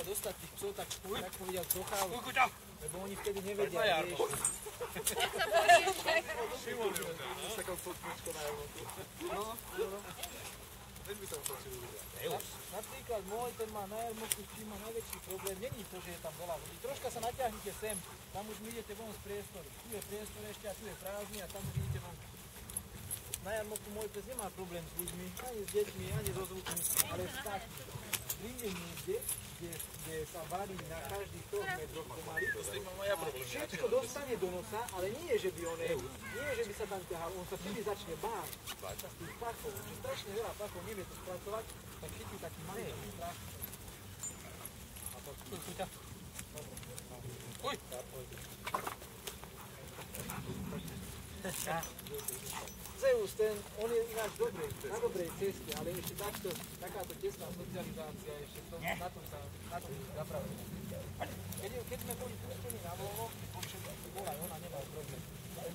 dostať tých psov, tak povediať zochal, lebo oni vtedy nevedia, vieš. Napríklad môj, ten má na jarmoku, s tým má najväčší problém, není to, že je tam veľa ľudí. Troška sa natiahnite sem, tam už idete von z priestoru. Tu je priestor ešte a tu je prázdny a tam už idete von. Na jarmoku môj pes nemá problém s ľuďmi, ani s deťmi, ani so zvukmi, ale s takým. Príde niekde, kde sa varí na každých 3 metroch pomaly, všetko dostane do nosa, ale nie, že by on nie, že by sa tam ťahal, on sa vtedy začne báť z tých pachov, že strašne veľa pachov nevie to spracovať, tak chytí taký malý strach. A to ťa. Uj! Zeus, on je ináč na dobrej ceste, ale ešte takáto tesná socializácia, ešte na tom sa zapravuje. Keď sme boli pustení na voľno, bola aj ona, nemal problém.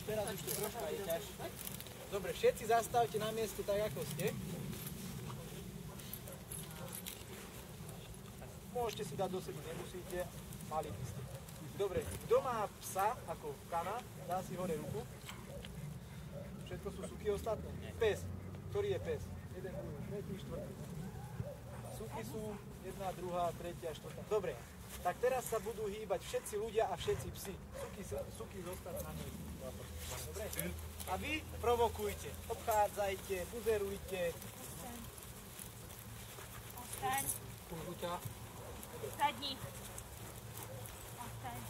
Teraz už to troška je ťažšie. Dobre, všetci zastavte na mieste tak, ako ste. Môžete si dať do seba, nemusíte, mali by ste. Dobre, kto má psa, ako kana, dá si hore ruku. Všetko sú suky ostatné. Pes. Ktorý je pes? 1, 2, 3, 4. Suky sú 1, 2, 3, 4. Dobre. Tak teraz sa budú hýbať všetci ľudia a všetci psi. Suky zostanú na nej. Dobre. A vy provokujte. Obchádzajte, buzerujte. Ostaň. Ostaň. Sadni. Ostaň.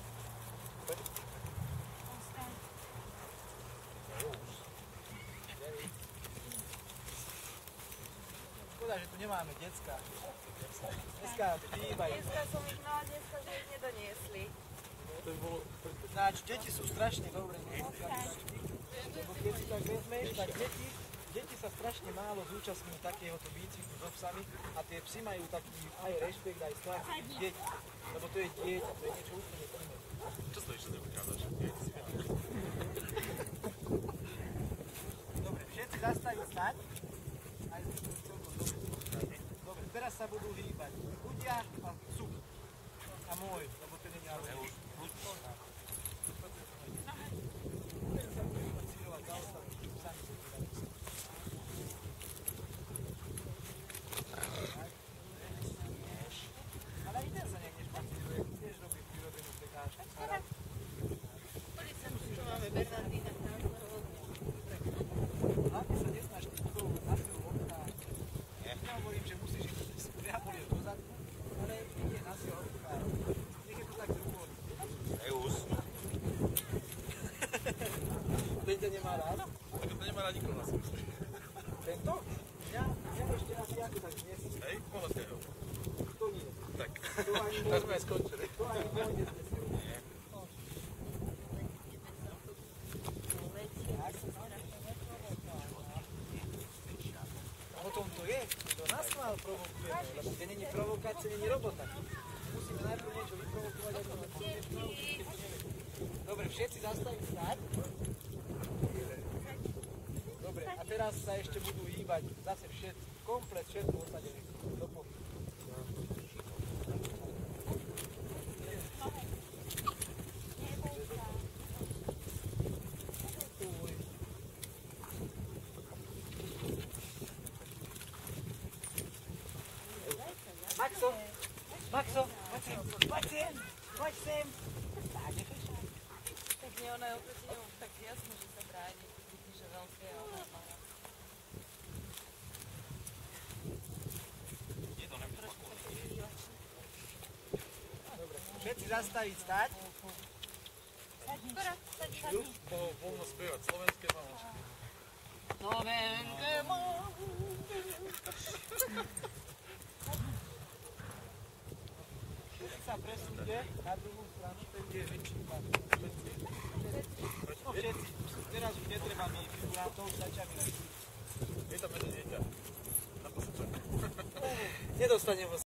Ostaň. Škoda, že tu nemáme decka. Dneska hýbajú. Dneska som ich mala, dneska že ich nedoniesli. Znáč, deti sú strašne dobré. Lebo keď si tak vezmeš, tak deti sa strašne málo zúčastňujú takéhoto výcviku so psami a tie psy majú taký aj rešpekt, aj strach dieťa. Lebo to je dieťa, to je niečo úplne iné. Čo to ešte neukážeš? Dobre, všetci zastaviť stať. Dobre, teraz sa budú hýbať ľudia a suky. A môj, lebo to nie je ale už. Ale aj ten sa nejak nešpacíruje, tiež robí prírodenú prekážku. Poď sem, čo máme Bernardína. Hlavne sa nesnaž tým psov na silu obchádzať. Ja hovorím, že musíš ísť priamo do zadku, ale nie na silu obchádzať. Nech je to tak zrúboli. Zeus. Ten ťa nemá rád? Tak to nemá rád nikoho na sebe. Tento? Mňa ešte asi ako tak dnes. Hej, mohla ste ho. To nie. Tak, To ani tak sme aj skončili. To ani pôjde dnes. Nie. O tom to je, to nás mal provokujeme, lebo keď není provokácia, není robota. Musíme najprv niečo vyprovokovať, ako to keď nevieme. Dobre, všetci zastaviť stáť. Dobre, a teraz sa ešte budú hýbať zase všetci, komplet všetko osadení do pohybu. Maxo, poď sem, poď sem. Tak, nechaj sa. Tak nie, ona je oproti ňom tak jasno, že sa bráni. Vidíš, že veľké je ona. Dobre, všetci zastaviť stať. Skoro, sadni. Mohol voľno spievať slovenské maločky. Slovenské mám. Všetci sa presúďte na druhú stranu, ten je väčší pán. No všetci, teraz už netreba mi figurátov, začami. Je tam jedno dieťa. Na posledčak. Nedostanem ho.